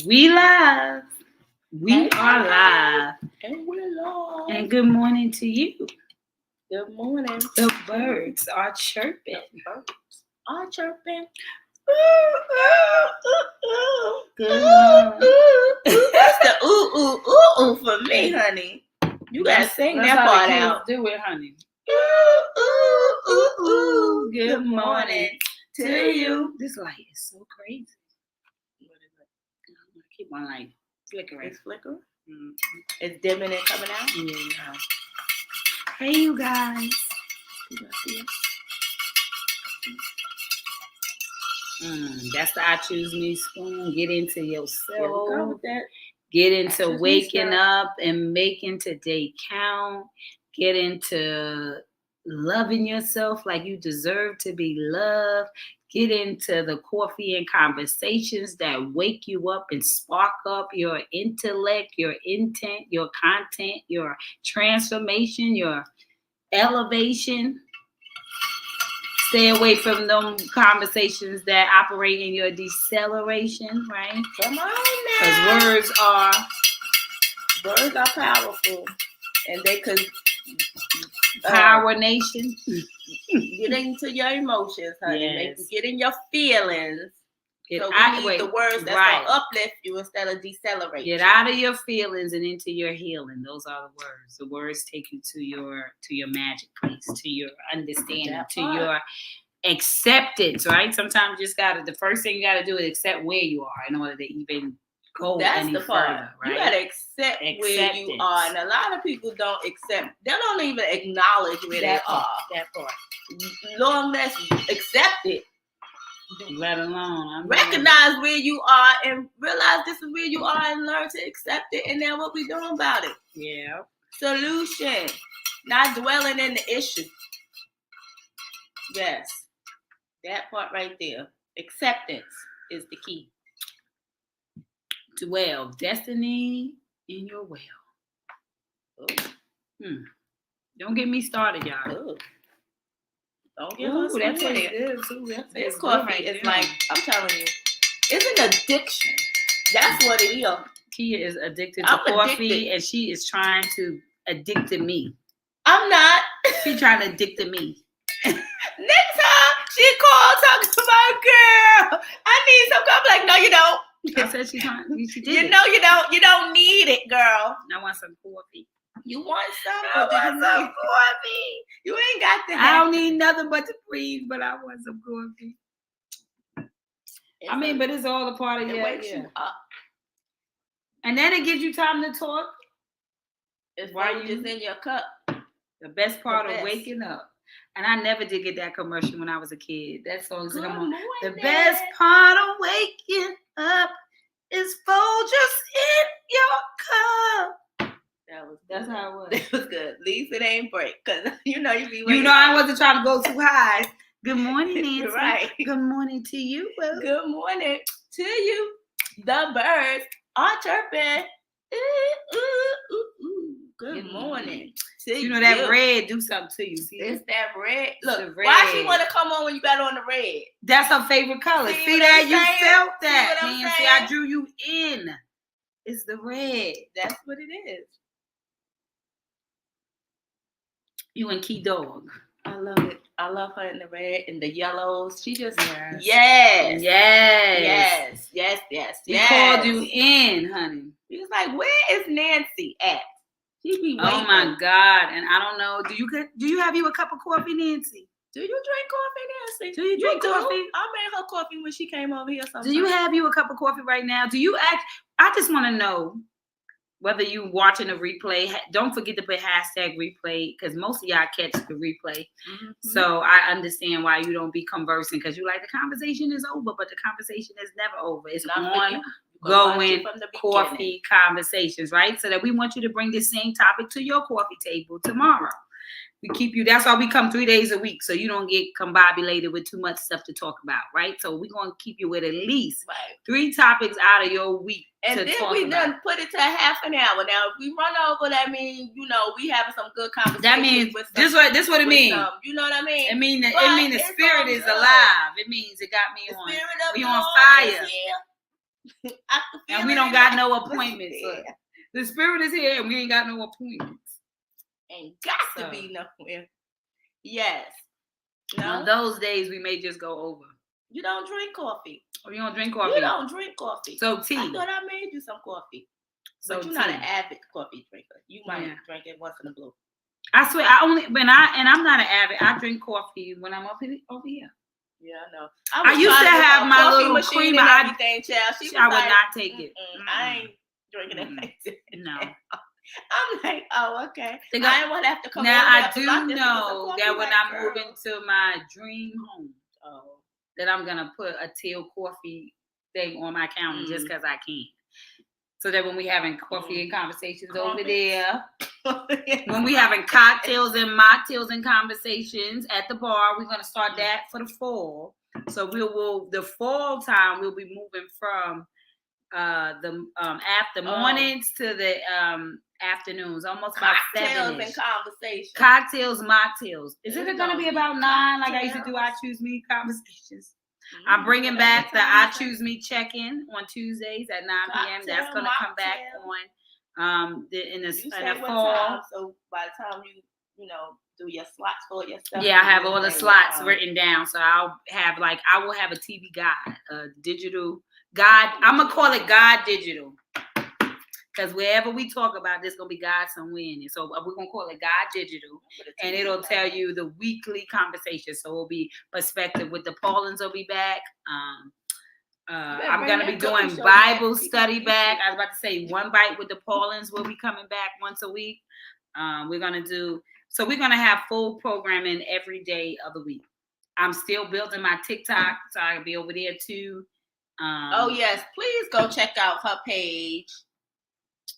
We live. We are live. And we're live. And good morning to you. Good morning. The birds are chirping. Birds are chirping. Good morning. That's the ooh for me, honey. You gotta sing That's that how part the kids out. do it, honey. Ooh. Good morning to you. This light is so crazy. What is it? I'm gonna keep my light flickering. It's flickering. Mhm. It's dimming and coming out. Yeah. Hey, you guys. You gonna see it? That's the I Choose Me spoon. Get into Here we go yourself. with that. Get I into Choose Me waking stuff. up and making today count. Get into loving yourself like you deserve to be loved. Get into the coffee and conversations that wake you up and spark up your intellect, your intent, your content, your transformation, your elevation. Stay away from them conversations that operate in your deceleration, right? Come on Because now. words Words are powerful, and they could power nation. get into your emotions, honey. Yes. Make you get in your feelings. Get So out, we need the words that's right. gonna uplift you instead of decelerate. Get you. out of your feelings and into your healing. Those are the words. The words take you to your magic place, to your understanding, That to part. your acceptance, right? Sometimes you just the first thing you gotta do is accept where you are in order to even go That's any the part. further, right? You gotta accept where you Acceptance. are, and a lot of people don't accept. They don't even acknowledge where they are. That part. Long less accept it. Let alone Recognize where you are and realize this is where you are, and learn to accept it. And then what we doing about it? Yeah. Solution, not dwelling in the issue. Yes, that part right there. Acceptance is the key. Dwell. Destiny in your well. Ooh. Don't get me started, y'all. Ooh. Don't get Ooh, us that started. tastes good too. That This tastes coffee good right is there. like, I'm telling you, it's an addiction. That's what it is. Kia is addicted to I'm coffee, addicted. and she is trying to addict to me. I'm not. She trying to addict to me. Next time she called talking to my girl, I need some coffee. Like, no, you don't. I said she trying. She did. You know you don't. You don't need it, girl. I want some coffee. You want some? I Or do you want some need- coffee. You ain't got that. I don't need nothing but to breathe, but I want some coffee. But it's all a part of it your. wakes you up. And then it gives you time to talk. It's Why why you just in your cup. The best part The of best. waking up. And I never did get that commercial when I was a kid. That song's Good come on. morning. The best part of waking up is Folgers in your cup. That's good. how it was. That was good. At least it ain't break, cause you know you be. You know I wasn't trying to go too high. Good morning, Nancy. Right. Good morning to you. Will. Good morning to you. The birds are chirping. Ooh, ooh, ooh, ooh. Good morning to you. You know that red do something to you. See, it's that red. Look, the red. why she want to come on when you got on the red? That's her favorite color. See what that? I'm You saying? felt that, See what I'm Nancy. saying? I drew you in. It's the red. That's what it is. You and Key Dog. I love it. I love her in the red and the yellows. She just Yes. We called you in, honey. He was like, "Where is Nancy at?" She be waiting. Oh my God! And I don't know. Do you have you a cup of coffee, Nancy? Do you drink coffee, Nancy? Do you drink coffee? I made her coffee when she came over here. Sometime. Do you have you a cup of coffee right now? Do you act? I just want to know whether you watching a replay. Don't forget to put #replay because most of y'all catch the replay. Mm-hmm. So I understand why you don't be conversing because you like the conversation is over, but the conversation is never over. It's ongoing coffee conversations, right? So that we want you to bring the same topic to your coffee table tomorrow. We keep you. That's why we come 3 days a week, so you don't get combobulated with too much stuff to talk about, right? So we're gonna keep you with at least 3 topics out of your week. And then we done put it to half an hour. Now, if we run over, that means we having some good conversation. That means this what it means. You know what I mean? It mean the spirit is alive. It means it got me on. We on fire. And we don't got no appointments. So the spirit is here and we ain't got no appointments. Ain't got to be nowhere. Yes. No. On those days we may just go over. You don't drink coffee. Oh, you don't drink coffee? You don't drink coffee. So tea. I thought I made you some coffee. So but you're not an avid coffee drinker. You might drink it once in a blue. I swear, I'm not an avid. I drink coffee when I'm over here. Yeah, I know. I used to have my little machine creamer. And everything, child. I would not take it. I ain't drinking it like that. No. I'm like, oh, okay. I ain't want to have to come. Now I do know that when I move into my dream home, that I'm gonna put a teal coffee thing on my counter just because I can. So that when we having coffee and conversations over there, when we having cocktails and mocktails and conversations at the bar, we're gonna start that for the fall. So the fall time we'll be moving from the after mornings to the afternoons, almost about 7. Cocktails and conversations. Cocktails, mocktails. Is it gonna be about 9 like I used to do I Choose Me conversations? I'm bringing back the I Choose Me check-in on Tuesdays at 9 p.m. That's going to come back on in the fall. So by the time you do your slots for your stuff. Yeah, I have all the slots written down. So I will have a TV guide, a digital guide. I'm going to call it God Digital. Because wherever we talk about, there's going to be God somewhere in it. So we're going to call it God Digital. And it'll tell you the weekly conversation. So it'll be perspective with the Paulins will be back. I'm going to be doing Bible study back. I was about to say One Bite with the Paulins will be coming back once a week. We're going to have full programming every day of the week. I'm still building my TikTok. So I'll be over there too. Yes. Please go check out her page.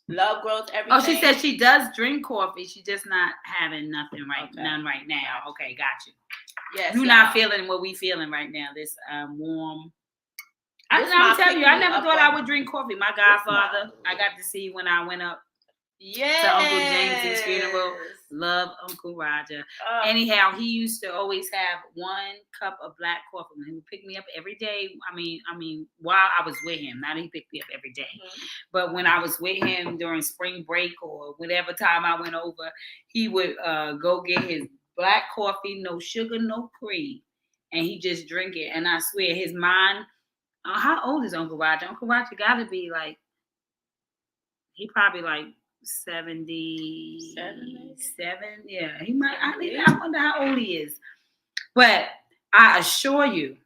Love Growth Everything. Oh, she said she does drink coffee. She's just not having none right now. Okay, got you. Yes, you're not feeling what we feeling right now. This warm. I'm telling you, I never thought I would drink coffee. My godfather, I got to see when I went up to Uncle James's funeral. Love Uncle Roger. Anyhow, he used to always have 1 cup of black coffee. He would pick me up every day. I mean, while I was with him, not that he picked me up every day, but when I was with him during spring break or whatever time I went over, he would go get his black coffee, no sugar, no cream, and he just drink it. And I swear, his mind. How old is Uncle Roger? Uncle Roger got to be he probably 77. Yeah, he might. I wonder how old he is. But I assure you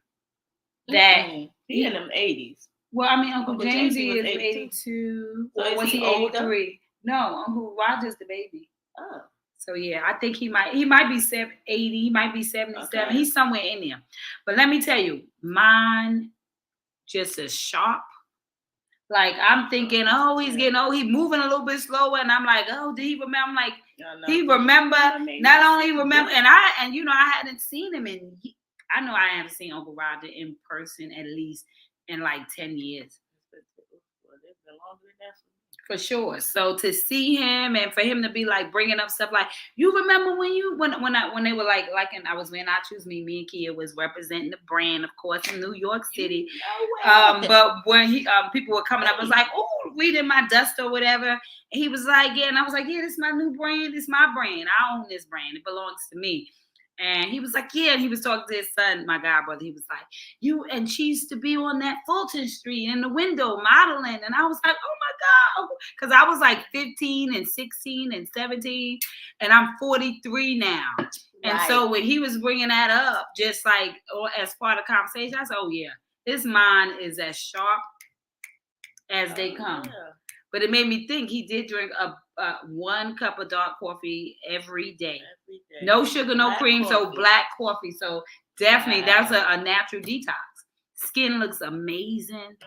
that he in them 80s. Well, Uncle James is 82. So or was he 83? No, Uncle Roger's the baby. Oh. So yeah, I think he might be 80. He might be 77. Okay. He's somewhere in there. But let me tell you, mine just as sharp. I'm thinking, he's getting old. He's moving a little bit slower, and I'm like, did he remember? I'm like, he remember. Not only remember, and I hadn't seen him I know I haven't seen Uncle Roger in person at least in 10 years. For sure. So to see him and for him to be bringing up stuff you remember when they were and I was when I Choose Me and Kia was representing the brand, of course, in New York City. But when people were coming up, I was like, reading my dust or whatever. And he was like, yeah, and I was like, yeah, this is my new brand. It's my brand. I own this brand. It belongs to me. And he was like, yeah, and he was talking to his son, my godbrother. He was like, and she used to be on that Fulton Street in the window modeling. And I was like, oh my God. Because I was 15 and 16 and 17, and I'm 43 now. And so when he was bringing that up, just as part of the conversation, I said, oh yeah, his mind is as sharp as they come. Yeah. But it made me think he did drink 1 cup of dark coffee every day. No sugar, no cream, so black coffee. So definitely that's a natural detox. Skin looks amazing.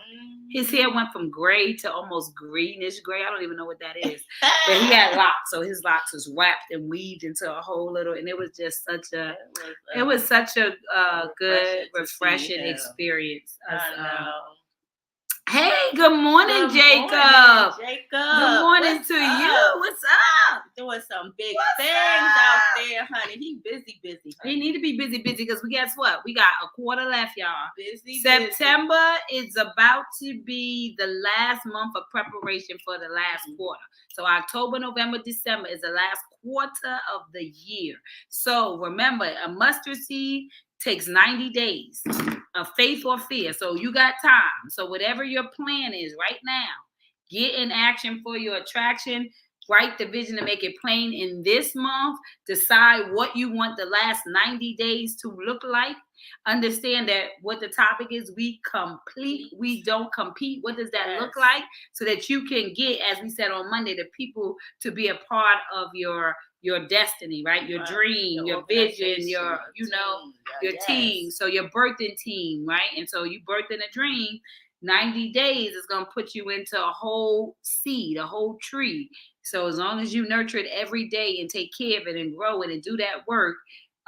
His hair went from gray to almost greenish gray. I don't even know what that is. But he had locks, so his locks was wrapped and weaved into a whole little, and it was just such a good, refreshing experience. I know. Hey, good morning, Jacob. Good morning to you. What's up? Doing some big things out there, honey. He busy, honey. He need to be busy because guess what? We got a quarter left, y'all. Busy. September is about to be the last month of preparation for the last quarter. So October, November, December is the last quarter of the year. So remember, a mustard seed takes 90 days of faith or fear. So you got time. So whatever your plan is right now, get in action for your attraction. Write the vision to make it plain in this month. Decide what you want the last 90 days to look like. Understand that what the topic is, we complete, we don't compete. What does that look like? So that you can get, as we said on Monday, the people to be a part of your destiny, right? Your dream, your vision, your team. So your birthing team, right? And so you birthing a dream. 90 days is going to put you into a whole seed, a whole tree. So as long as you nurture it every day and take care of it and grow it and do that work,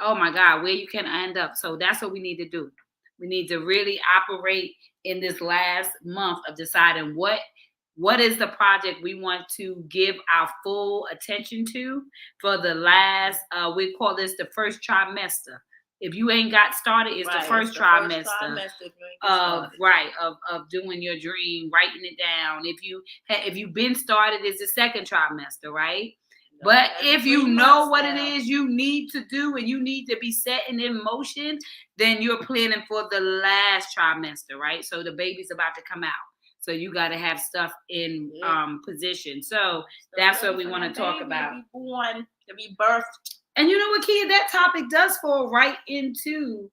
oh my God, where you can end up. So that's what we need to do. We need to really operate in this last month of deciding what is the project we want to give our full attention to for the last, we call this the first trimester. If you ain't got started, it's the first trimester of doing your dream, writing it down. If you've been started, it's the second trimester, right? But if you know what it is you need to do and you need to be setting in motion, then you're planning for the last trimester, right? So the baby's about to come out. So you got to have stuff in position. So that's what we want to talk about. To be born, to be birthed. And you know what, Kia, that topic does fall right into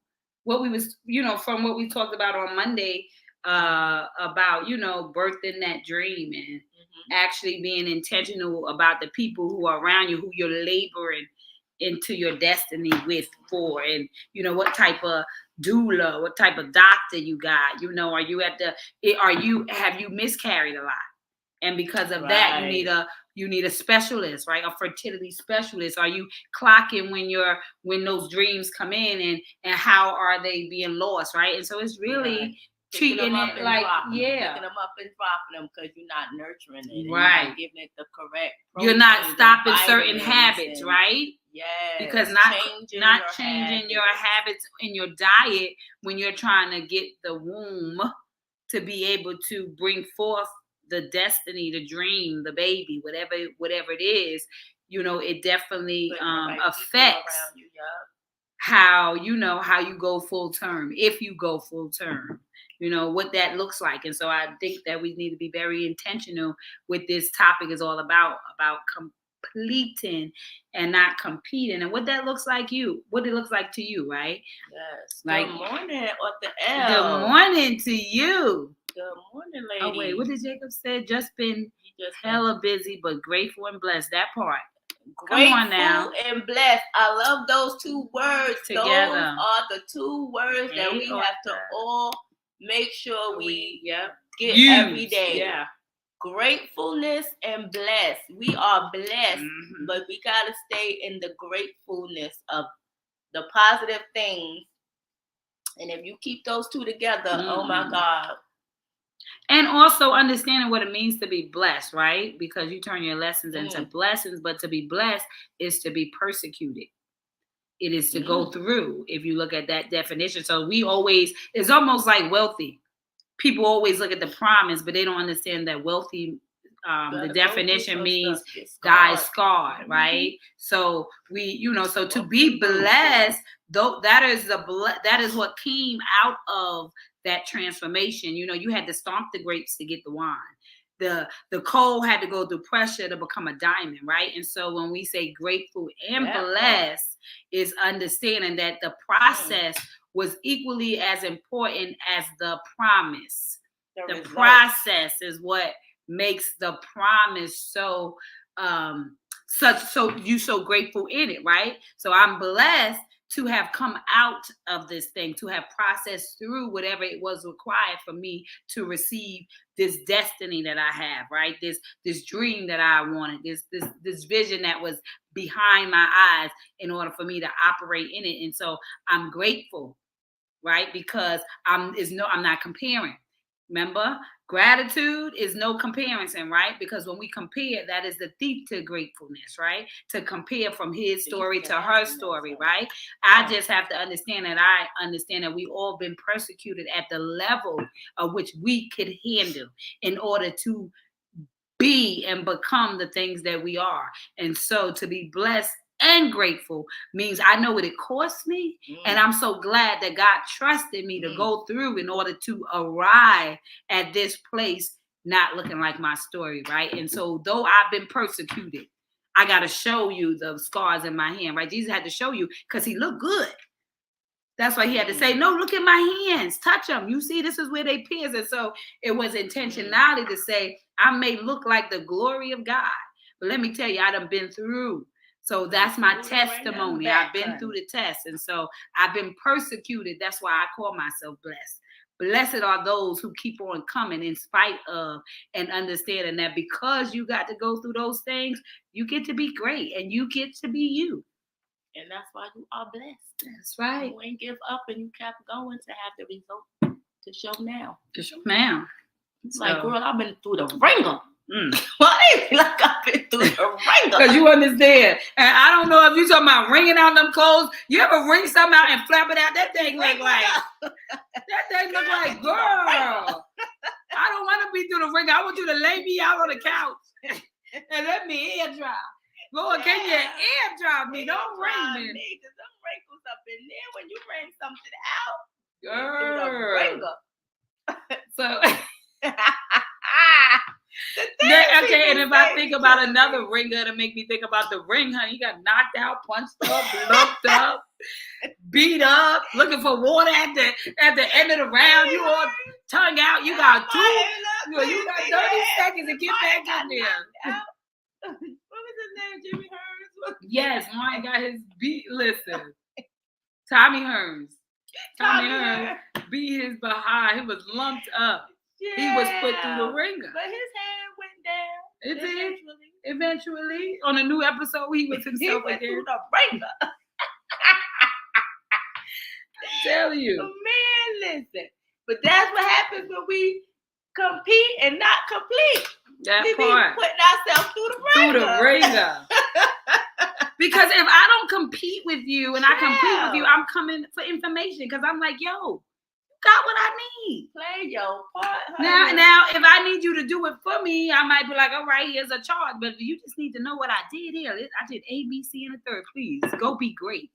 what we was, from what we talked about on Monday about, birthing that dream and actually being intentional about the people who are around you, who you're laboring into your destiny with for, and, what type of doula, what type of doctor you got, are you have you miscarried a lot? And because of that, you need a specialist, right? A fertility specialist. Are you clocking when those dreams come in and how are they being lost, right? And so it's really treating it like, picking them up and dropping them because you're not nurturing it, right? You're not giving it the correct. You're not stopping certain habits, right? Yes. Because not changing your habits in your diet when you're trying to get the womb to be able to bring forth the destiny, the dream, the baby, whatever it is, it definitely affects how you go full term, if you go full term, what that looks like. And so I think that we need to be very intentional with this topic. Is all about completing and not competing, and what that looks like what it looks like to you, right? Yes. Like, good morning, or the L. Good morning to you. Good morning, lady. Oh wait, what did Jacob say? Just been hella busy, but grateful and blessed. That part. Grateful Come on now. And blessed. I love those two words. Together. Those are the two words that we have to all make sure we get every day. Yeah. Gratefulness and blessed. We are blessed, but we got to stay in the gratefulness of the positive things. And if you keep those two together, oh my God. And also understanding what it means to be blessed, right? Because you turn your lessons into blessings, but to be blessed is to be persecuted. It is to go through, if you look at that definition. So it's almost like wealthy. People always look at the promise, but they don't understand that wealthy, the definition means die scarred, right? So so to be blessed, though, that is what came out of that transformation. You had to stomp the grapes to get the wine. The coal had to go through pressure to become a diamond, right? And so when we say grateful and blessed, is understanding that the process was equally as important as the promise. The process is what makes the promise so you so grateful in it, right? So I'm blessed to have come out of this thing, to have processed through whatever it was required for me to receive this destiny that I have, right? This dream that I wanted, this vision that was behind my eyes in order for me to operate in it. And so I'm grateful, right? Because I'm not comparing. Remember, Gratitude is no comparison, right? Because when we compare, that is the thief to gratefulness, right? To compare from his story to her story, right? I just have to understand that we all been persecuted at the level of which we could handle in order to be and become the things that we are. And so to be blessed and grateful means I know what it cost me. And I'm so glad that God trusted me to go through in order to arrive at this place, not looking like my story, right? And so though I've been persecuted, I got to show you the scars in my hand, right? Jesus had to show you because he looked good. That's why he had to say, no, look at my hands, touch them. You see, this is where they pierce. And so it was intentionality to say, I may look like the glory of God, but let me tell you, I done been through. So that's my testimony. I've been through the test. And so I've been persecuted. That's why I call myself blessed. Blessed are those who keep on coming in spite of, and understanding that because you got to go through those things, you get to be great and you get to be you. And that's why you are blessed. That's right. You ain't give up and you kept going to have the result to show now. To show now. It's like, girl, I've been through the ringer. Well, ain't like I've been through the ringer. Because you understand. And I don't know if you're talking about wringing out them clothes. You ever wring something out and flap it out? That thing look like, girl, I don't want to be through the ringer. I want you to lay me out on the couch and let me air dry. Lord, can you air dry me? Don't wring me. There's some wrinkles up in there when you wring something out. Girl. So, okay, and if I think about another ringer to make me think about the ring, honey, you got knocked out, punched up, lumped up, beat up, looking for water at the end of the round. You all tongue out. You got 30 seconds to get back in there. What was his name? Jimmy Hearns? Yes, mine got his beat. Listen, Tommy Hearns. Tommy Hearns beat his behind. He was lumped up. Yeah. He was put through the ringer. But his hand went down. It did. Eventually. On a new episode, he was himself again. Through the ringer. I tell you. Man, listen. But that's what happens when we compete and not complete. That we part. be putting ourselves through the ringer. Because if I don't compete with you and I compete with you, I'm coming for information because I'm like, yo, you got what I need. Play your part, honey. Now, if I need you to do it for me, I might be like, all right, here's a charge. But you just need to know what I did here. I did A, B, C, and a third. Please go be great.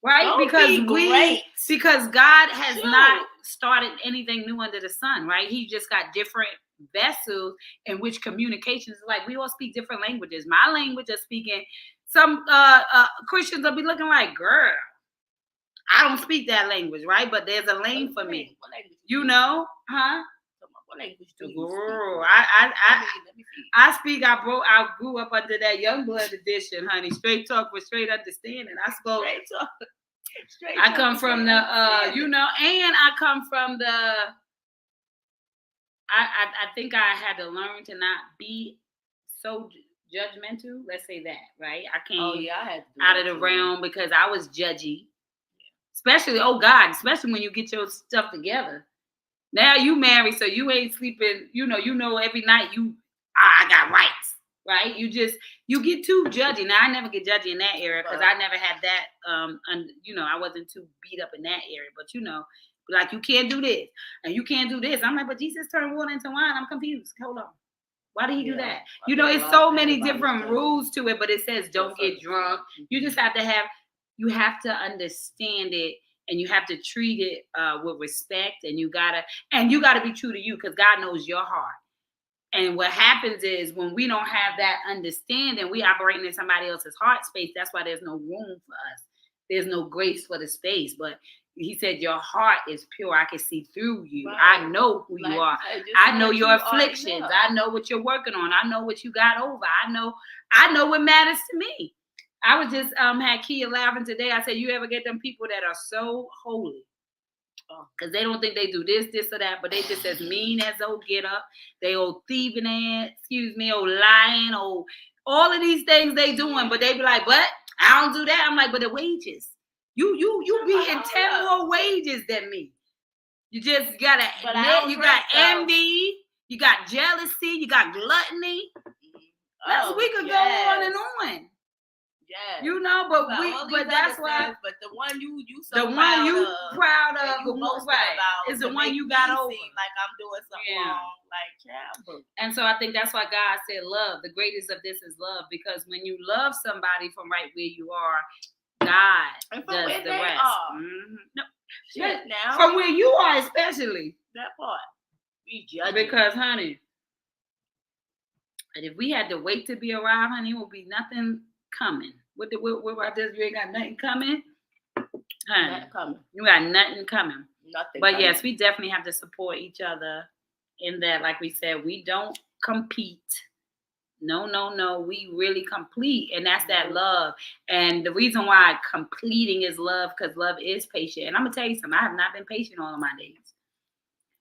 Right? Because God has not started anything new under the sun, right? He just got different vessels in which communications, like we all speak different languages. My language of speaking, some Christians will be looking like, girl, I don't speak that language, right? But there's a lane for me. You know? Huh? What language do you speak? I speak. I grew up under that Youngblood edition, honey. Straight talk with straight understanding. I spoke. I come from the, and I come from the. I think I had to learn to not be so judgmental. Let's say that, right? I came out of the realm because I was judgy. Especially, especially when you get your stuff together. Now you married, so you ain't sleeping, you know, every night I got rights, right? You get too judgy. Now I never get judgy in that area because I never had that, I wasn't too beat up in that area, but like you can't do this and you can't do this. I'm like, but Jesus turned water into wine. I'm confused. Hold on. Why did he do that? It's so many different rules to it, but it says don't get drunk. You just have to you have to understand it and you have to treat it with respect and you gotta be true to you because God knows your heart. And what happens is when we don't have that understanding, we operating in somebody else's heart space. That's why there's no room for us. There's no grace for the space. But he said, your heart is pure. I can see through you. Right. I know who you are. I know your afflictions. I know what you're working on. I know what you got over. I know what matters to me. I was just had Kia laughing today. I said, you ever get them people that are so holy? Because they don't think they do this, or that, but they just as mean as old get up. They old thieving ass, old lying, old all of these things they doing, but they be like, but I don't do that. I'm like, but the wages. You be in 10 more wages than me. You just got envy. You got jealousy. You got gluttony. We could go on and on. Yes. You know, but that's why. But the one you proud of, right, is the one you got over. Like I'm doing something wrong, like child. And so I think that's why God said, "Love." The greatest of this is love, because when you love somebody from right where you are, God does the rest. No, now from where you are, especially that part. We judge because, honey, and if we had to wait to be arrived, honey, it would be nothing coming. What about this? You ain't got nothing coming, honey. Nothing coming. You got nothing coming. Nothing. But yes, we definitely have to support each other in that. Like we said, we don't compete. No. We really complete, and that's that love. And the reason why completing is love, because love is patient. And I'm gonna tell you something. I have not been patient all of my days.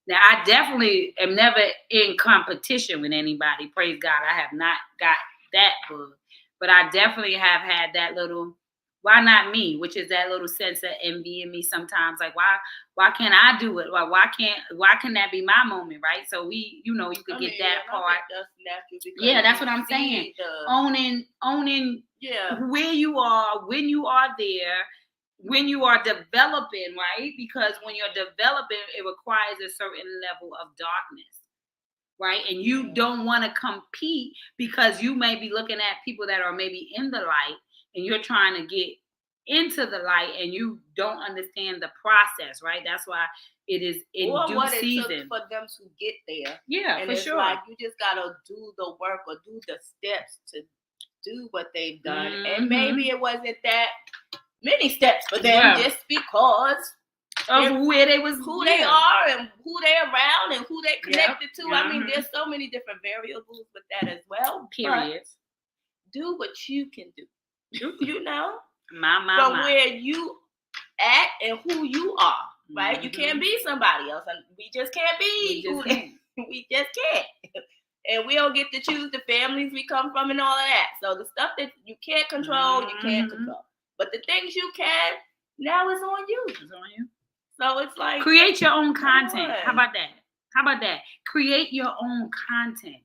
Now, I definitely am never in competition with anybody. Praise God. I have not got that bug. But I definitely have had that little, why not me? Which is that little sense of envy in me sometimes. Like, why can't I do it? Why can that be my moment, right? So you could get that part. Yeah, that's what I'm saying. Owning where you are, when you are there, when you are developing, right? Because when you're developing, it requires a certain level of darkness, right? And you don't want to compete because you may be looking at people that are maybe in the light and you're trying to get into the light and you don't understand the process, right? That's why it is in due season. It took for them to get there. Yeah, and for it's sure. Like you just gotta do the work or do the steps to do what they've done. And maybe it wasn't that many steps for them just because of where they was, who they are and who they're around and who they connected to. I mean, there's so many different variables with that as well. Period. Do what you can do. You know? From where you at and who you are, right? You can't be somebody else. We just can't be. We just can't. And we don't get to choose the families we come from and all of that. So the stuff that you can't control, you can't control. But the things you can, now it's on you. It's on you. So it's like, create your own content. How about that? Create your own content.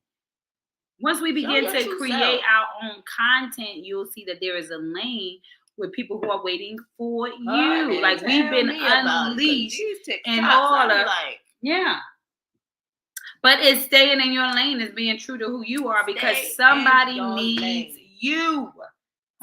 Once we begin to create our own content, you'll see that there is a lane with people who are waiting for you. Like we've been unleashed and all of But it's staying in your lane, is being true to who you are, because somebody needs you.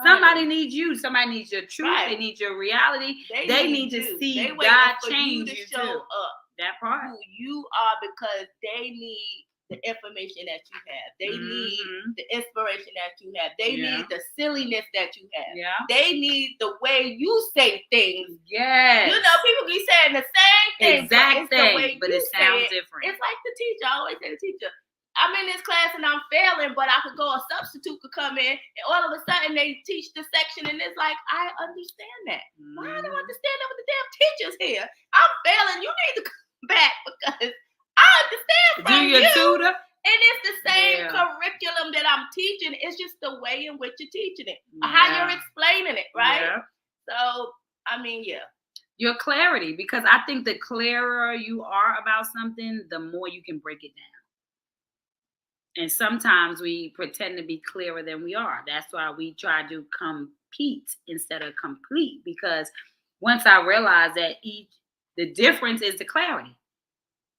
Somebody needs you. Somebody needs your truth. Right. They need your reality. They need to see God change you show too. Up that part. Who you are, because they need the information that you have. They need the inspiration that you have. They need the silliness that you have. Yeah. They need the way you say things. Yes. You know, people be saying the same thing. Exact thing, but it sounds different. It's like the teacher. I always say the teacher. I'm in this class and I'm failing, but I could go, a substitute could come in and all of a sudden they teach the section and it's like, I understand that. Why I don't understand that with the damn teachers here? I'm failing. You need to come back because I understand from you. Tutor? And it's the same curriculum that I'm teaching. It's just the way in which you're teaching it, how you're explaining it, right? Yeah. So, I mean, your clarity, because I think the clearer you are about something, the more you can break it down. And sometimes we pretend to be clearer than we are. That's why we try to compete instead of complete. Because once I realized that the difference is the clarity,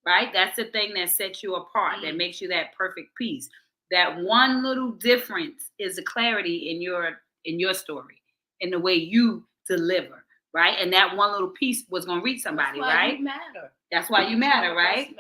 right? That's the thing that sets you apart, that makes you that perfect piece. That one little difference is the clarity in your story, in the way you deliver, right? And that one little piece was going to reach somebody, right? That's why you matter, right?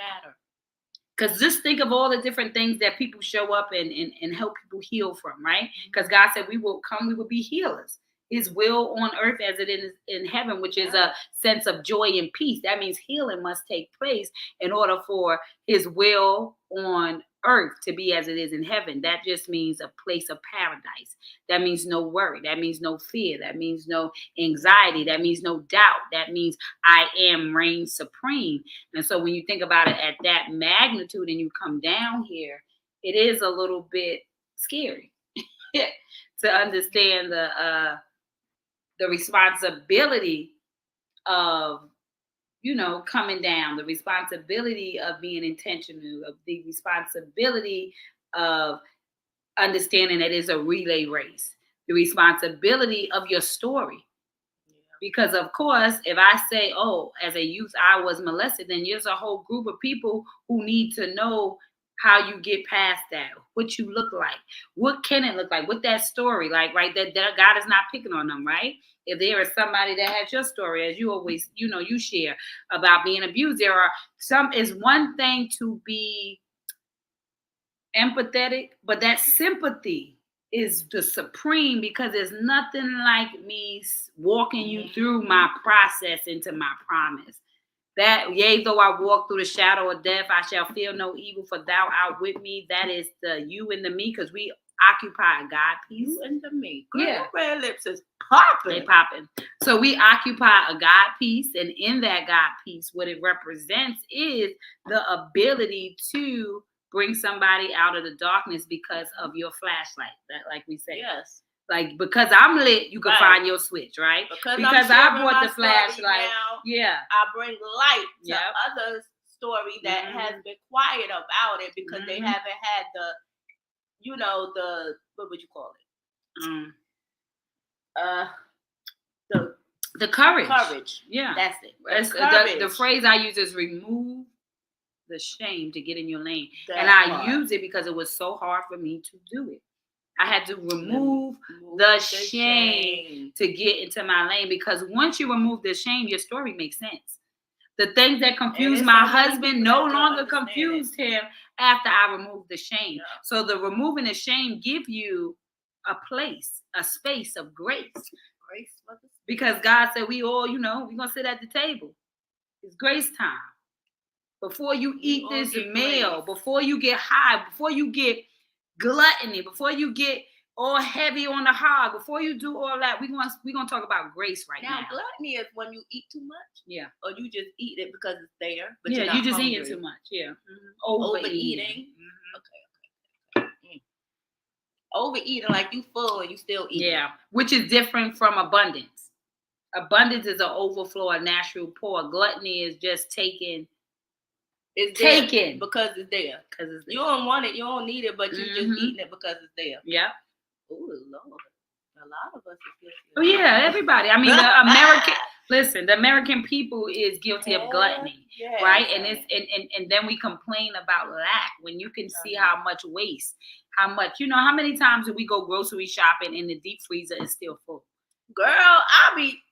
Because just think of all the different things that people show up and help people heal from, right? Because God said we will be healers. His will on earth as it is in heaven, which is a sense of joy and peace. That means healing must take place in order for his will on earth to be as it is in heaven. That just means a place of paradise. That means no worry. That means no fear. That means no anxiety. That means no doubt. That means I am reigns supreme. And so when you think about it at that magnitude and you come down here, it is a little bit scary to understand the responsibility of coming down, the responsibility of being intentional, of the responsibility of understanding that it's a relay race, the responsibility of your story. Because, of course, if I say, oh, as a youth, I was molested, then there's a whole group of people who need to know how you get past that, what you look like, what can it look like, what that story like, right? That God is not picking on them, right? If there is somebody that has your story, as you always, you share about being abused, it's one thing to be empathetic, but that sympathy is the supreme, because there's nothing like me walking you through my process into my promise. That, yea, though I walk through the shadow of death, I shall feel no evil, for thou art with me. That is the you and the me, because we occupy a God piece. You and the me. Girl, yeah. Red lips is popping. They popping. So we occupy a God piece, and in that God piece, what it represents is the ability to bring somebody out of the darkness because of your flashlight. That, like we say. Yes. Like, because I'm lit, you can find your switch, right? Because I brought the flashlight. Now, yeah. I bring light to others' story that has been quiet about it because they haven't had the what would you call it? The courage. Courage. Yeah. That's it. The phrase I use is remove the shame to get in your lane. That's and I use it because it was so hard for me to do it. I had to remove the shame to get into my lane, because once you remove the shame, your story makes sense. The things that confused my husband no longer confused him after I removed the shame. Yeah. So the removing the shame give you a place, a space of grace. Because God said we all, we're going to sit at the table. It's grace time. Before you eat this meal, before you get high, before you get gluttony, before you get all heavy on the hog, before you do all that, we're gonna talk about grace right now. Now, gluttony is when you eat too much. Yeah. Or you just eat it because it's there. But yeah, you're not you just hungry. eating too much. Yeah. Overeating. Okay. Overeating, like you full and you still eat. Yeah. Which is different from abundance. Abundance is an overflow, a natural pour. Gluttony is just taking. It's taken because it's there. You don't want it, you don't need it, but you're just eating it because it's there. Yeah. Oh Lord, a lot of us are guilty. Oh yeah, everybody. I mean, the American people is guilty of gluttony, right? And it's and then we complain about lack when you can see how much waste, how much. How many times do we go grocery shopping and the deep freezer is still full? Girl, I be.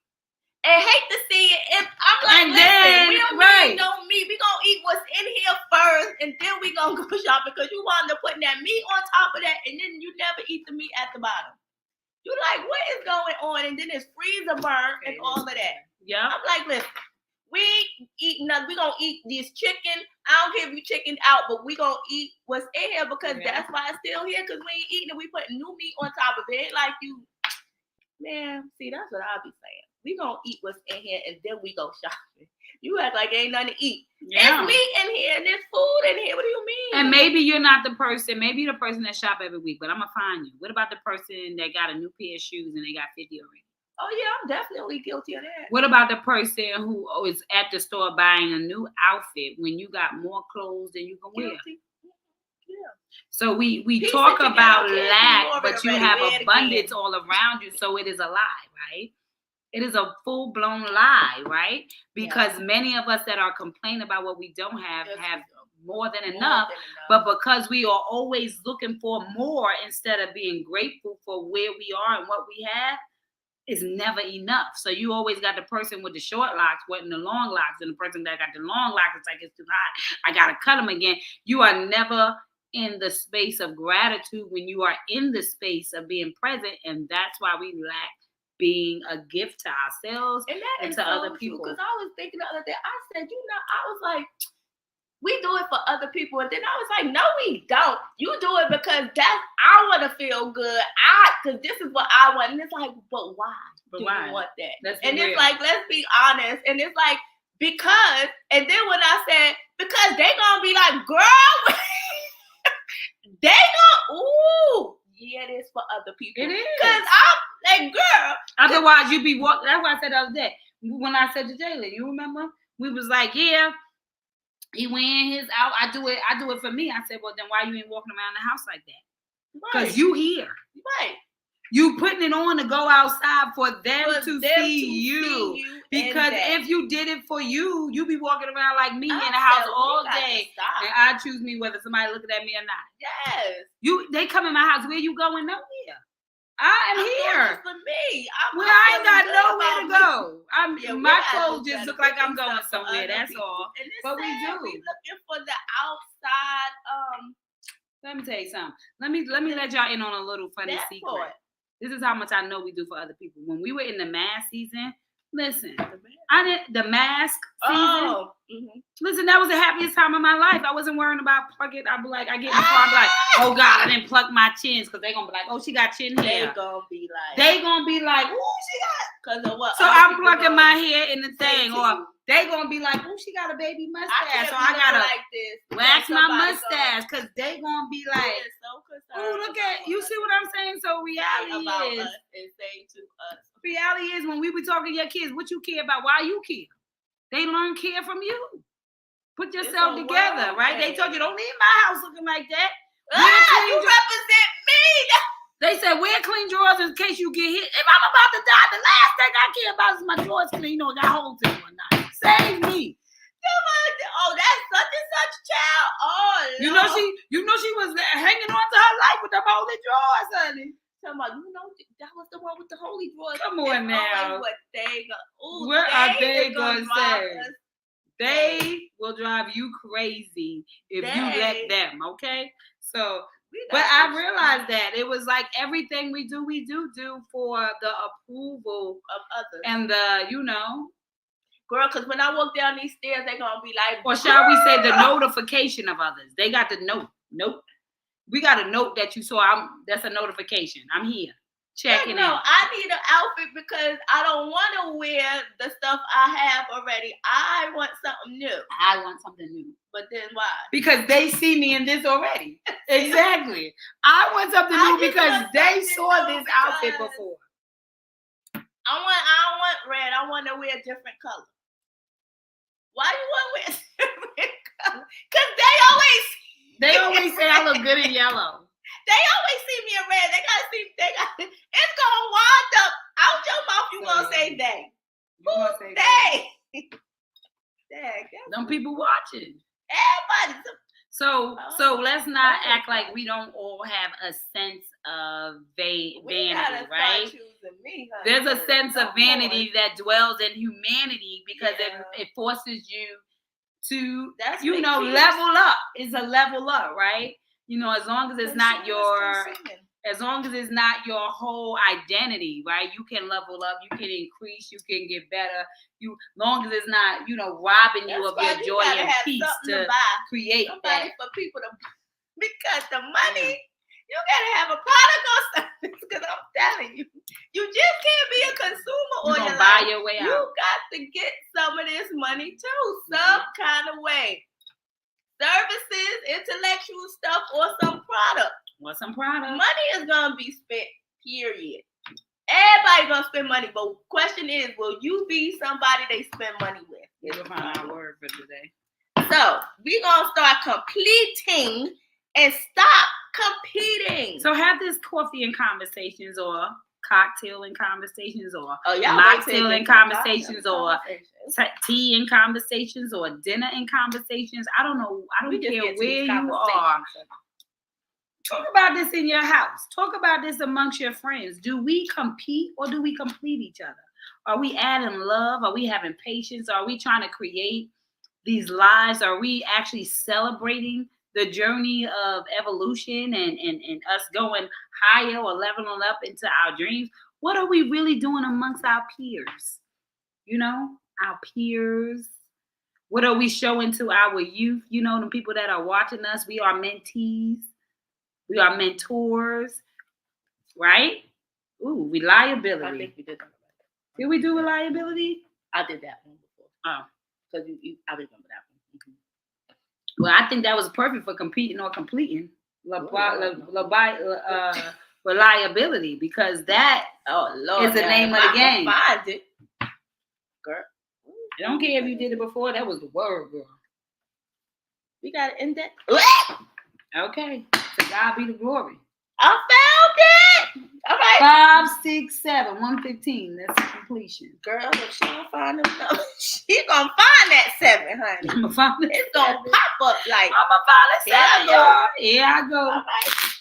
And hate to see it. I'm like, listen, we don't need no meat. We gonna eat what's in here first, and then we gonna go shopping because you want to put that meat on top of that, and then you never eat the meat at the bottom. You like, what is going on? And then it's freezer burn and all of that. Yeah. I'm like, listen, we ain't eating nothing. We gonna eat this chicken. I don't care if you chicken out, but we gonna eat what's in here because that's why it's still here. Because we ain't eating it. We putting new meat on top of it. It ain't like you, man. See, that's what I be saying. We gonna eat what's in here and then we go shopping. You act like ain't nothing to eat. Yeah. There's meat in here and there's food in here. What do you mean? And maybe you're not the person. Maybe you're the person that shop every week, but I'm gonna find you. What about the person that got a new pair of shoes and they got 50 already? Oh yeah, I'm definitely guilty of that. What about the person who is at the store buying a new outfit when you got more clothes than you can wear? Yeah. So we talk about lack, but you have abundance all around you. So it is a lie, right? It is a full-blown lie, right? Because many of us that are complaining about what we don't have more than enough. But because we are always looking for more instead of being grateful for where we are and what we have, it's never enough. So you always got the person with the short locks wanting the long locks, and the person that got the long locks is like, it's too hot, I got to cut them again. You are never in the space of gratitude when you are in the space of being present, and that's why we lack being a gift to ourselves and to other people. Because I was thinking the other day, I said, I was like, we do it for other people. And then I was like, no, we don't. You do it because I want to feel good. Because this is what I want. And it's like, but why do you want that? And it's like, let's be honest. And it's like, because, and then when I said, because they going to be like, girl, they going to, yeah, it is for other people. It is. Because I'm like, girl. Otherwise, you'd be walking. That's what I said the other day. When I said to Jayla, you remember? we was like, yeah, he wearing his out. I do it for me. I said, well, then why you ain't walking around the house like that? Because you here. Right. You putting it on to go outside for them to see you. Because if you did it for you, you be walking around like me in the house all day. And I choose me whether somebody looking at me or not. Yes. They come in my house. Where you going? Nowhere. I'm here. For me. I ain't got nowhere to go. My clothes just look like I'm going somewhere. That's all. But we do. We looking for the outside. Let me tell you something. Let me let y'all in on a little funny secret. This is how much I know we do for other people. When we were in the mask season, listen, the mask season. Listen, that was the happiest time of my life. I wasn't worrying about plucking. I'd be like, I get in the car, I'd be like, oh God, I didn't pluck my chins, because they're gonna be like, oh, she got chin hair. They gonna be like, oh, she got. Because of what? So I'm plucking my hair in the thing, or they gonna be like, oh, she got a baby mustache, so I gotta wax my mustache, because they gonna be like, oh, look at, you see what I'm saying? So reality is when we be talking to your kids, what you care about, why you care. They learn care from you. Put yourself together, right? They told you, don't leave my house looking like that. You represent me. They said, wear clean drawers in case you get hit. If I'm about to die, the last thing I care about is my drawers clean or got holes in one night. Save me. Oh, that's such and such child. Oh, no. You know she was hanging on to her life with them holy drawers, honey. Somebody, that was the one with the holy drawers. Come on now. What are they going to say? They will drive you crazy if you let them, okay? So, but I realized that it was like everything we do for the approval of others. And girl, because when I walk down these stairs, they're going to be like, or shall we say the notification of others. They got the note. We got a note that you saw. That's a notification. I'm here. Checking in. I need an outfit because I don't want to wear the stuff I have already. I want something new. But then why? Because they see me in this already. Exactly. I want something new because they saw this outfit before. I don't want red. I want to wear a different color. Why do you want to wear a different color? Because they always say I look good in yellow. They always see me in red. It's gonna wind up out your mouth. You gonna say they? Who's they? Them people watching. Everybody. So let's not act like we don't all have a sense of vanity, right? There's a sense of vanity that dwells in humanity because it forces you to level up. It's a level up, right? As long as it's not your whole identity, right? You can level up, you can increase, you can get better. Long as it's not, robbing you of your joy and peace to create that. For people to, because the money, you gotta have a product or something. Because I'm telling you, you just can't be a consumer or you're buy your way out. You got to get some of this money too, some kind of way. Services, intellectual stuff, or some product. Money is gonna be spent, period. Everybody gonna spend money, but the question is, will you be somebody they spend money with? We'll find our word for today. So we're gonna start completing and stop competing. So have this coffee and conversations, or cocktail and conversations, or mocktail and conversations, or tea and conversations, or dinner and conversations. I don't know. I don't care where you are. Talk about this in your house. Talk about this amongst your friends. Do we compete or do we complete each other? Are we adding love? Are we having patience? Are we trying to create these lives? Are we actually celebrating the journey of evolution and us going higher or leveling up into our dreams? What are we really doing amongst our peers? Our peers. What are we showing to our youth? The people that are watching us. We are mentees. We are mentors. Right? Ooh, reliability. I think we did that. Did we do reliability? I did that one before. Oh. Because I remember that one. Mm-hmm. Well, I think that was perfect for competing or completing. Reliability, because that is the name of the game. Find it. Girl. I don't care if you did it before. That was the word, girl. We got to end that. Okay. To God be the glory. I found it. All right. 5, 6, 7, 115. That's the completion. Girl, if she don't find them numbers, she gonna find that 7, honey. I'm gonna find it. It's gonna pop up like. I'm gonna find it. Here I go. Y'all. Here I go. All right.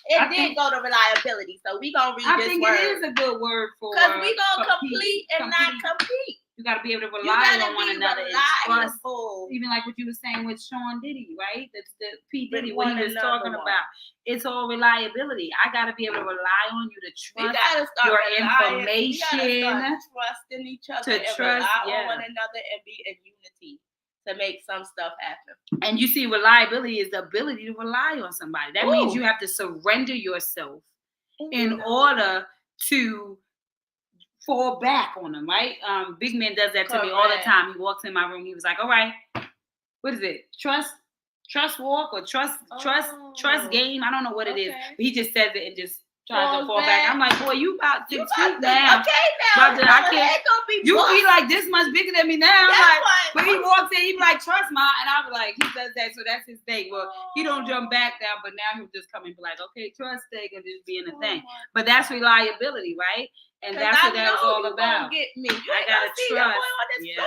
It did go to reliability, so we gonna read this word. I think it is a good word for. Because we gonna complete and not compete. You got to be able to rely on one another and trust. Reliable. Even like what you were saying with Sean Diddy, right? That's the P. Diddy, With what he one was talking another. about. It's all reliability. I got to be able to rely on you to We trust gotta start your relying. information. We gotta start trusting each other to and trust, rely yeah. on one another and be in unity to make some stuff happen. And you see, reliability is the ability to rely on somebody. That means you have to surrender yourself in order to fall back on them, right? Big Man does that to me all the time. He walks in my room. He was like, "All right, what is it? Trust walk or trust game? I don't know what it is." But he just says it and just tries to fall back. I'm like, "Boy, you about 6 feet now." Okay, now. I can't. You be like this much bigger than me now. I'm like, when he walks in, he be like, "Trust Ma," and I'm like, he does that, so that's his thing. Well, he don't jump back down, but now he'll just come and be like, "Okay, trust thing," and just being a thing. But that's reliability, right? And that's what that was all about. Get me. I gotta trust. Your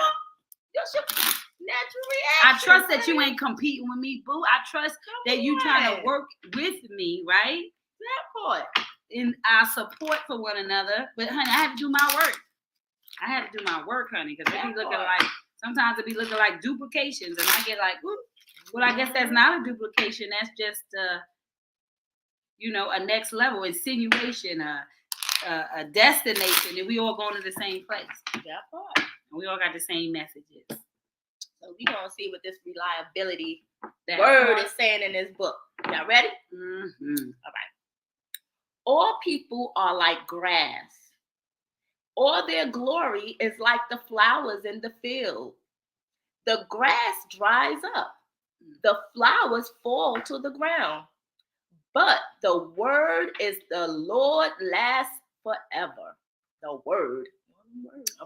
natural reaction. I trust that you ain't competing with me, boo. I trust that you trying to work with me, right? That part. In our support for one another. But honey, I have to do my work. Honey, because it be looking like, sometimes it be looking like duplications, and I get like, ooh. Well, I guess that's not a duplication. That's just a next level insinuation, a destination, and we all going to the same place. That part. And we all got the same messages. So we gonna see what this reliability word is saying in this book. Y'all ready? Mm-hmm. All right. All people are like grass. All their glory is like the flowers in the field. The grass dries up. The flowers fall to the ground. But the word is the Lord lasts forever. The word.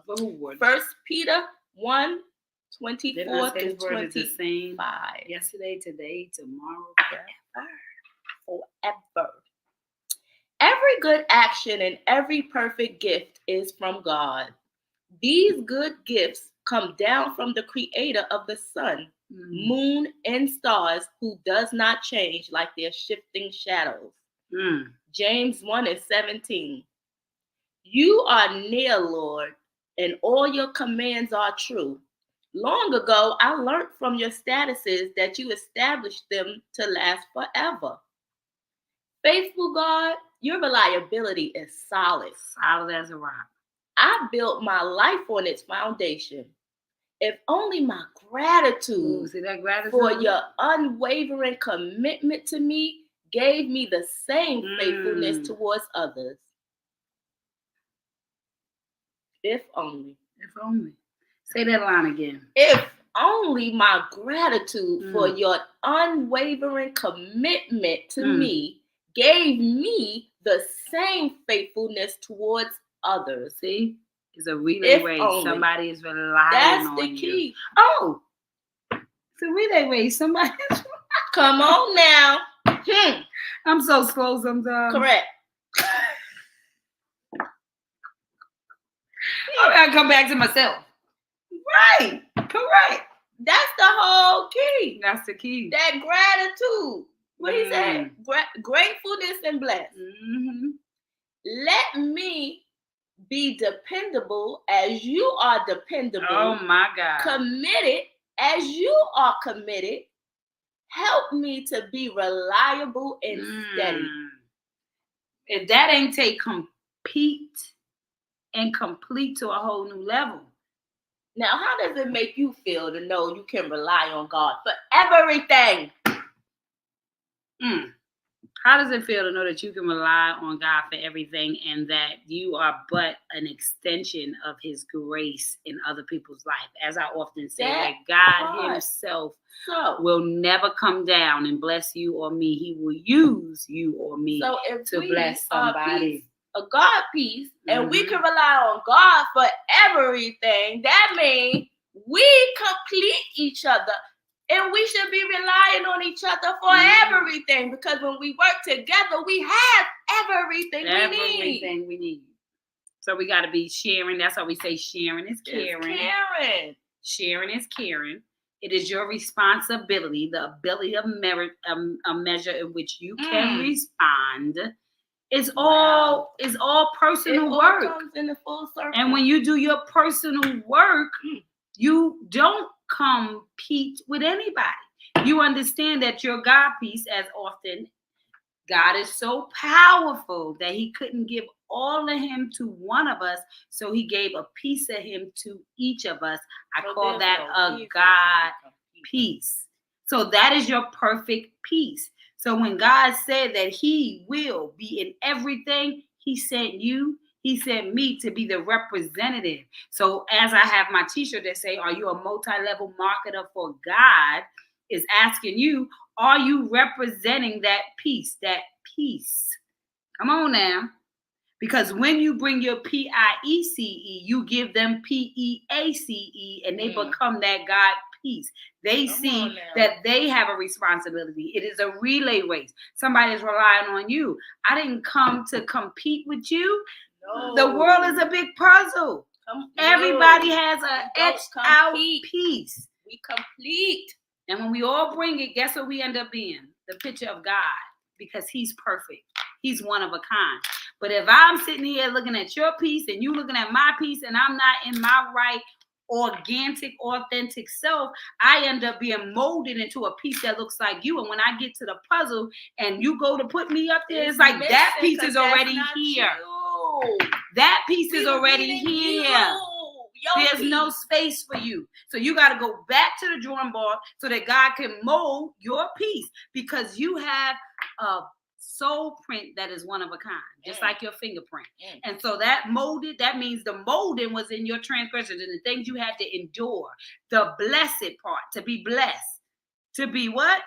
One word. 1 Peter 1:24-25. Yesterday, today, tomorrow, forever. Every good action and every perfect gift is from God. These good gifts come down from the creator of the sun, moon, and stars, who does not change like their shifting shadows. James 1:17. You are near, Lord, and all your commands are true. Long ago, I learned from your statuses that you established them to last forever. Faithful God, your reliability is solid. Solid as a rock. I built my life on its foundation. If only my gratitude, for your unwavering commitment to me gave me the same faithfulness towards others. If only. If only. Say that line again. If only my gratitude for your unwavering commitment to me gave me the same faithfulness towards others. See? It's a relay race. Only. Somebody is relying on you. That's the key. You. Oh! It's a relay race. Somebody is Come on now. I'm so slow sometimes. Correct. I gotta come back to myself. Right. Correct. That's the whole key. That's the key. That gratitude. What he said? Gratefulness and bless. Let me be dependable as you are dependable. Oh my God. Committed as you are committed. Help me to be reliable and steady. If that ain't take compete and complete to a whole new level. Now, how does it make you feel to know you can rely on God for everything? How does it feel to know that you can rely on God for everything and that you are but an extension of his grace in other people's life? As I often say, that God himself will never come down and bless you or me. He will use you or me to bless somebody. A God piece, and we can rely on God for everything. That means we complete each other. And we should be relying on each other for everything, because when we work together, we have everything we need. So we got to be sharing. That's why we say sharing is caring. Sharing is caring. It is your responsibility, the ability of a measure in which you can respond. It's all personal work. Comes in the full circle. And when you do your personal work, you don't compete with anybody. You understand that your God piece, as often, God is so powerful that he couldn't give all of him to one of us, so he gave a piece of him to each of us. I call that a God piece. So that is your perfect piece. So when God said that he will be in everything, he sent you, he sent me to be the representative. So as I have my t-shirt that say, are you a multi-level marketer for God? Is asking you, are you representing that piece? Come on now. Because when you bring your PIECE, you give them PEACE, and they become that God piece. They see that they have a responsibility. It is a relay race. Somebody is relying on you. I didn't come to compete with you. No. The world is a big puzzle. Everybody has an etched out piece. We complete. And when we all bring it, guess what we end up being? The picture of God, because he's perfect. He's one of a kind. But if I'm sitting here looking at your piece and you looking at my piece and I'm not in my right, organic, authentic self, I end up being molded into a piece that looks like you. And when I get to the puzzle and you go to put me up there, it's like that piece is already here. That piece is already here. There's no space for you. So you got to go back to the drawing board so that God can mold your piece, because you have a soul print that is one of a kind, just like your fingerprint. And so that molded, that means the molding was in your transgressions and the things you had to endure. The blessed part, to be blessed. To be what?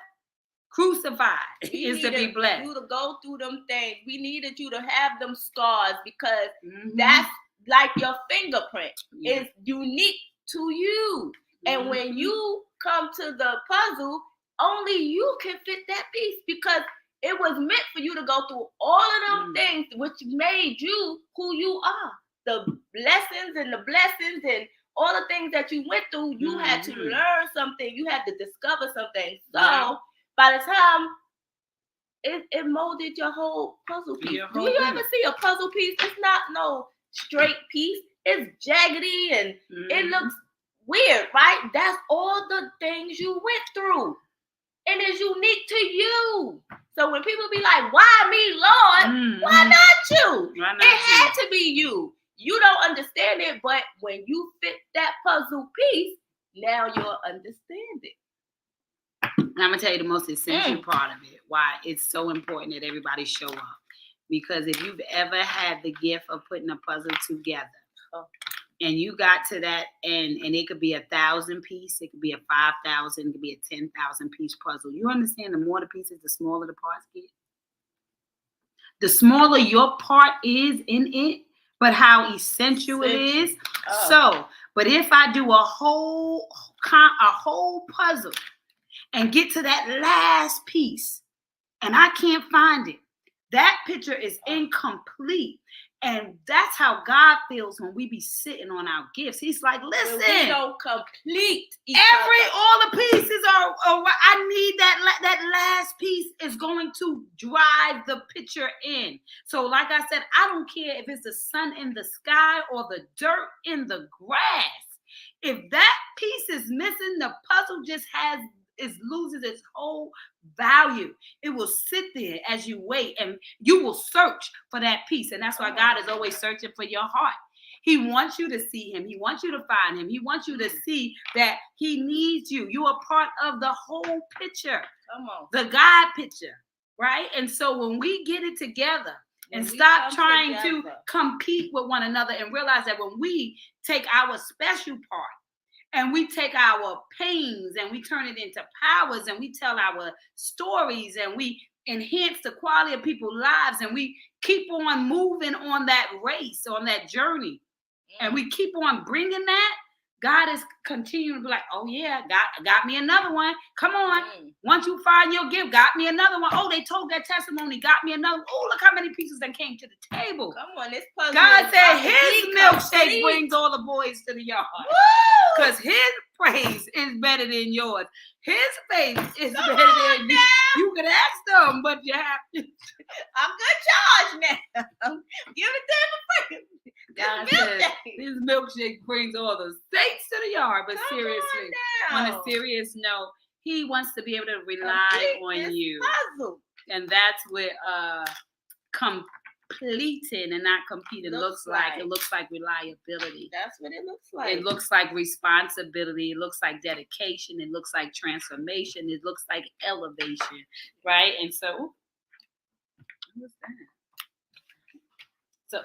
Crucified is to be blessed. You to go through them things. We needed you to have them scars, because that's like your fingerprint. It's unique to you. And when you come to the puzzle, only you can fit that piece, because it was meant for you to go through all of them things which made you who you are. The blessings and all the things that you went through, you had to learn something. You had to discover something. So by the time it molded your whole puzzle piece. Do you ever see a puzzle piece? It's not no straight piece. It's jaggedy and it looks weird, right? That's all the things you went through. And it's unique to you. So when people be like, why me, Lord? Why not you? It had to be you. You don't understand it, but when you fit that puzzle piece, now you'll understand it. And I'm going to tell you the most essential part of it, why it's so important that everybody show up. Because if you've ever had the gift of putting a puzzle together, and you got to that end, and it could be 1,000 piece, it could be a 5,000, it could be a 10,000 piece puzzle. You understand, the more the pieces, the smaller the parts get. The smaller your part is in it, but how essential it is. So, but if I do a whole puzzle and get to that last piece, and I can't find it, that picture is incomplete. And that's how God feels when we be sitting on our gifts. He's like, listen, we don't complete all the pieces are I need that last piece is going to drive the picture in. So like I said, I don't care if it's the sun in the sky or the dirt in the grass. If that piece is missing, the puzzle just loses its whole value. It will sit there as you wait, and you will search for that piece. And that's why God is always searching for your heart. He wants you to see him. He wants you to find him. He wants you to see that he needs you. You are part of the whole picture. Come on. The God picture, right? And so when we get it together and stop trying to compete with one another, and realize that when we take our special part and we take our pains and we turn it into powers, and we tell our stories, and we enhance the quality of people's lives, and we keep on moving on that race, on that journey, and we keep on bringing that, God is continuing to be like, oh yeah, got me another one. Come on. Once you find your gift, got me another one. Oh, they told that testimony, got me another. Oh, look how many pieces that came to the table. Come on, this puzzle. God said his milkshake brings all the boys to the yard. Because his praise is better than yours. His faith is better than you. You can ask them, but you have to. I'm good charge now. Give it to him. God says his milkshake brings all the saints to the yard. But seriously, on a serious note, he wants to be able to rely on you. Puzzle. And that's what completing and not competing looks like. It looks like reliability. That's what it looks like. It looks like responsibility. It looks like dedication. It looks like transformation. It looks like elevation, right? And so, what's that? So,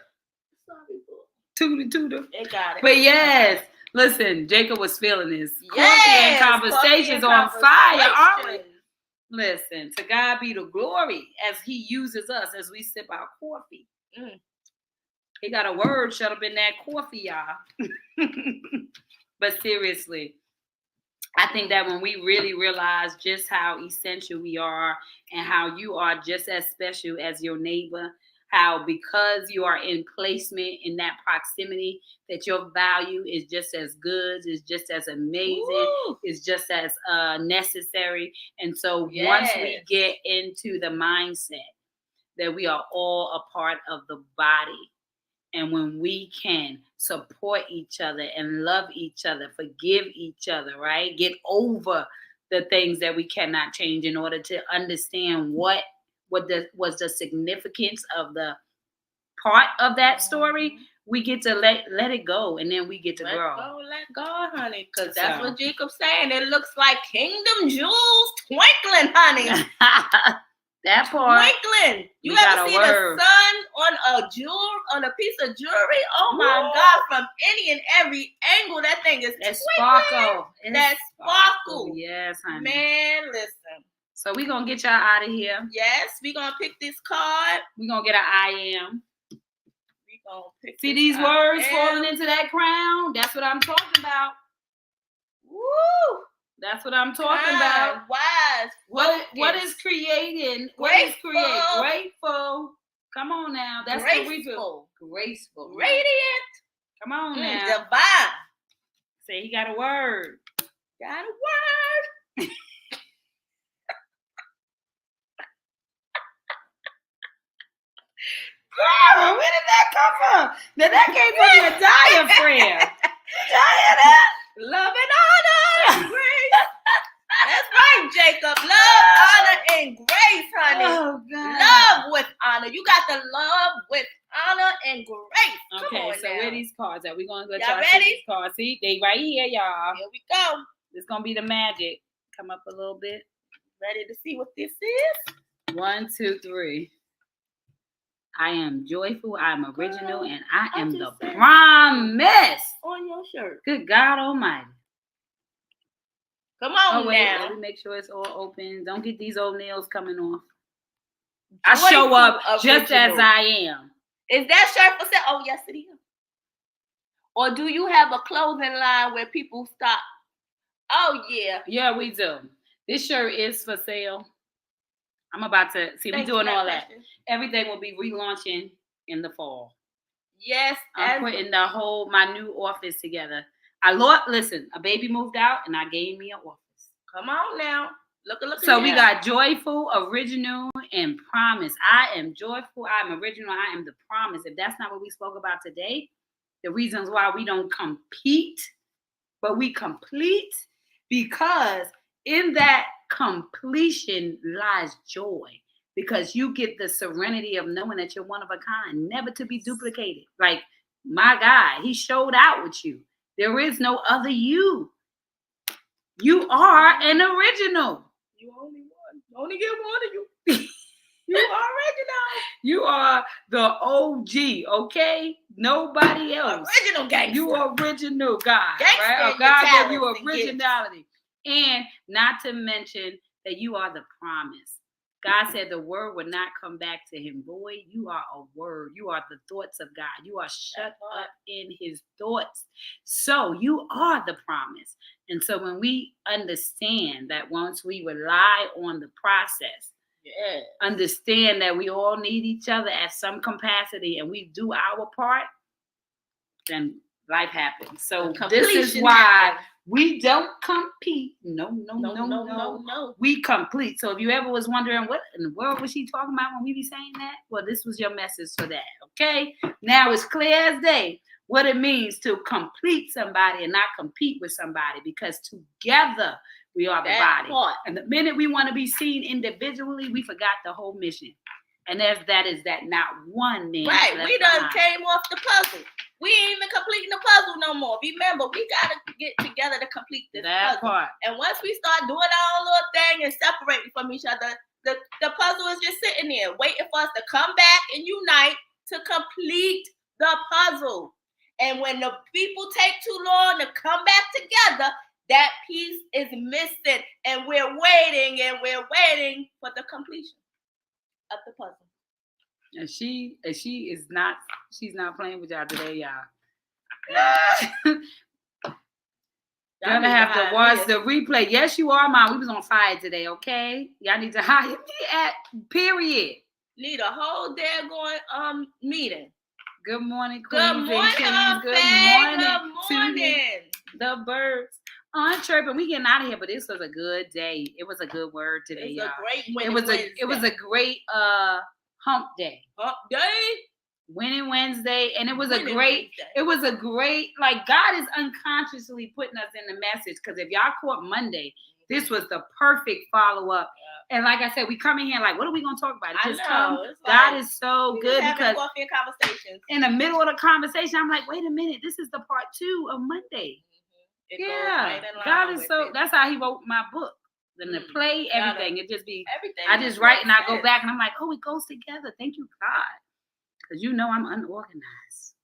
Tuda. They got it. But yes, listen, Jacob was feeling this. Yes, Coffee and conversations on fire, aren't we? Listen, to God be the glory as he uses us as we sip our coffee. He got a word shut up in that coffee, y'all. But seriously, I think that when we really realize just how essential we are and how you are just as special as your neighbor, how because you are in placement in that proximity, that your value is just as good, is just as amazing, is just as necessary. And so once we get into the mindset that we are all a part of the body, and when we can support each other and love each other, forgive each other, right? Get over the things that we cannot change in order to understand what was the significance of the part of that story, we get to let it go, and then we get to grow. Let go, honey, because that's what Jacob's saying. It looks like kingdom jewels twinkling, honey. That part. Twinkling. You ever see the sun on a piece of jewelry? Oh my God! From any and every angle, that thing is sparkle. That sparkle. Yes, honey. Man, listen. So we're going to get y'all out of here. Yes, we're going to pick this card. We're going to get an I am. We're going to pick See these words falling into that crown? That's what I'm talking about. Woo! That's what I'm talking about. Wise. What is creating? What is creating? Grateful. Come on now. That's graceful. Graceful. Radiant. Come on now. Divine. Say he got a word. Got a word. Girl, where did that come from? Now that came from your diaphragm. Y'all hear that? Love and honor and grace. That's right, Jacob. Love, honor, and grace, honey. Oh, God. Love with honor. You got to love with honor and grace. Okay, so where these cards at? We're going to let y'all see these cards. See, they right here, y'all. Here we go. It's going to be the magic. Come up a little bit. Ready to see what this is? 1, 2, 3. I am joyful, I am original, and I am the promise. On your shirt. Good God Almighty. Come on now. Let me make sure it's all open. Don't get these old nails coming off. I show up just as I am. Is that shirt for sale? Oh, yes, it is. Or do you have a clothing line where people stop? Oh, yeah. Yeah, we do. This shirt is for sale. I'm about to see. We're doing all that. Everything will be relaunching in the fall. Yes, I'm putting my new office together. Listen, a baby moved out, and I gave me an office. Come on now, look. So we got joyful, original, and promise. I am joyful. I am original. I am the promise. If that's not what we spoke about today, the reasons why we don't compete, but we complete, because in that completion lies joy, because you get the serenity of knowing that you're one of a kind, never to be duplicated. Like my God, he showed out with you. There is no other you. You are an original. You only one. Only get one of you. You are original. You are the OG, okay? Nobody else. Original gangster. You are original God, gangster, right? God gave you originality. And not to mention that you are the promise. God said the word would not come back to him void. You are a word. You are the thoughts of God. You are shut up in his thoughts. So you are the promise. And so when we understand that once we rely on the process, understand that we all need each other at some capacity and we do our part, then life happens. So this is why we don't compete. No. We complete. So if you ever was wondering what in the world was she talking about when we be saying that, well, this was your message for that. Okay. Now it's clear as day what it means to complete somebody and not compete with somebody, because together we are the body. And the minute we want to be seen individually, we forgot the whole mission. And that is not one man. Right. We done came off the puzzle. We ain't even completing the puzzle no more. Remember, we gotta get together to complete this puzzle. Part. And once we start doing our own little thing and separating from each other, the puzzle is just sitting there waiting for us to come back and unite to complete the puzzle. And when the people take too long to come back together, that piece is missing, and we're waiting for the completion of the puzzle. And she's not playing with y'all today, y'all. Gonna have to watch the replay. Yes, you are, Mom. We was on fire today, okay? Y'all need to hire me at period. Need a whole daggone meeting. Good morning, Queens. Good morning, Good morning. The birds on chirping. We getting out of here, but this was a good day. It was a good word today, y'all. It was a great hump day. Winning Wednesday. And it was a great, like God is unconsciously putting us in the message. Because if y'all caught Monday, this was the perfect follow-up. Yeah. And like I said, we come in here like, what are we going to talk about? God is so good because in the middle of the conversation, I'm like, wait a minute, this is the part 2 of Monday. God is so, that's how he wrote my book. Then the play, everything. It just be, everything I just write and I go back and I'm like, oh, it goes together. Thank you, God. Because you know I'm unorganized.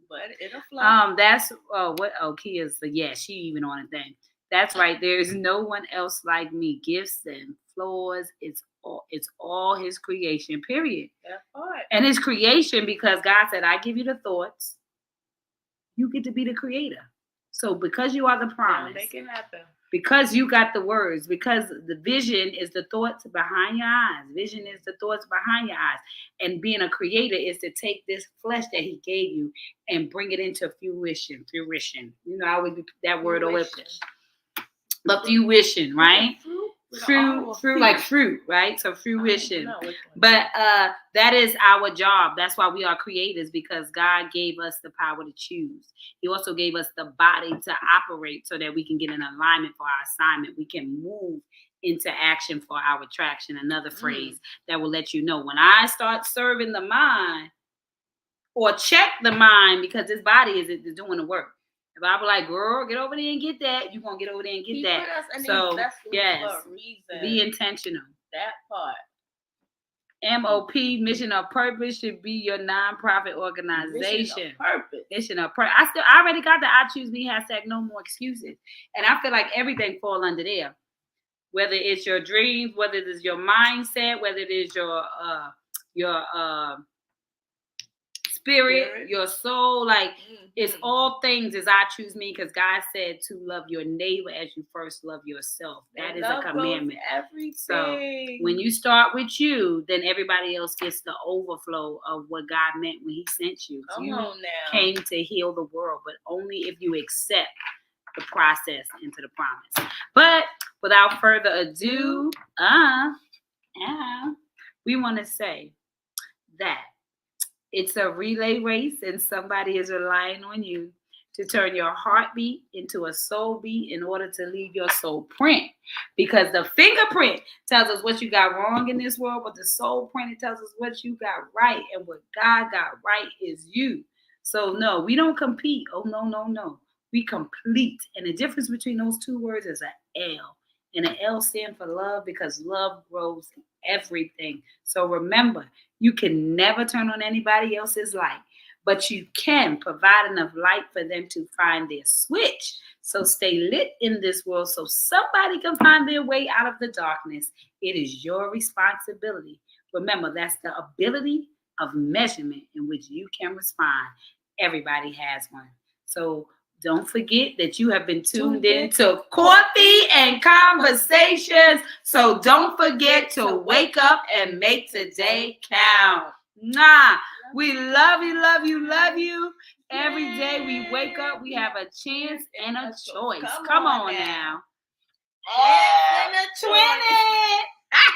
But it'll flow. That's Kia's she even on a thing. That's right. There's no one else like me. Gifts and flaws. It's all his creation, period. That's right. And his creation because God said, I give you the thoughts. You get to be the creator. So because you are the promise. Make it happen. Because you got the words, because the vision is the thoughts behind your eyes. Vision is the thoughts behind your eyes. And being a creator is to take this flesh that he gave you and bring it into fruition. You know, I always that word always. But fruition, right? Fruit, like fruit, right? So fruition. But that is our job. That's why we are creators, because God gave us the power to choose. He also gave us the body to operate so that we can get in alignment for our assignment. We can move into action for our attraction. Another phrase that will let you know when I start serving the mind or check the mind, because this body is doing the work. If I be like, girl, get over there and get that, you're going to get over there and get that. So, yes, be intentional. That part. MOP, Mission of Purpose, should be your nonprofit organization. Mission of Purpose. I already got the I Choose Me hashtag, no more excuses. And I feel like everything fall under there. Whether it's your dreams, whether it is your mindset, whether it is your spirit, your soul, like it's all things as I choose me, because God said to love your neighbor as you first love yourself. That is a commandment. So when you start with you, then everybody else gets the overflow of what God meant when he sent you. You came to heal the world, but only if you accept the process into the promise. But without further ado, we want to say that it's a relay race, and somebody is relying on you to turn your heartbeat into a soul beat in order to leave your soul print. Because the fingerprint tells us what you got wrong in this world, but the soul print, it tells us what you got right. And what God got right is you. So no, we don't compete. Oh, no. We complete. And the difference between those two words is an L. And an L stands for love, because love grows everything. So remember, you can never turn on anybody else's light, but you can provide enough light for them to find their switch So stay lit in this world so somebody can find their way out of the darkness. It is your responsibility. Remember, that's the ability of measurement in which you can respond. Everybody has one. So don't forget that you have been tuned in to Coffee and Conversations. So don't forget to wake up and make today count. Nah, we love you, love you, love you. Every day we wake up, we have a chance and a choice. Come on now. And a 20.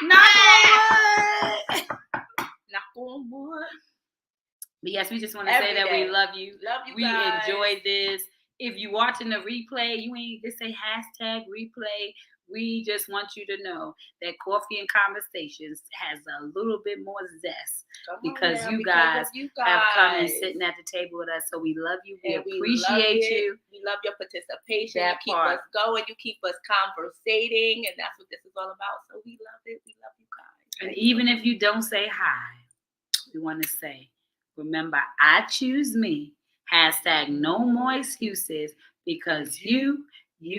Knock on wood. Knock on wood. But yes, we just want to say that we love you. Love you we guys. Enjoyed this. If you're watching the replay, you ain't just say hashtag replay. We just want you to know that Coffee and Conversations has a little bit more zest because you guys have come and sitting at the table with us. So we love you. We appreciate you. We love your participation. You keep us going. You keep us conversating. And that's what this is all about. So we love it. We love you guys. And even if you don't say hi, we want to say, remember, I choose me. Hashtag no more excuses because you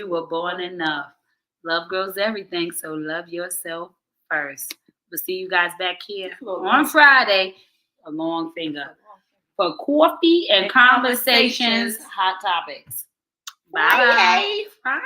were born enough. Love grows everything, so love yourself first. We'll see you guys back here on Friday. A long finger. For Coffee and Conversations, Hot Topics. Bye. Bye.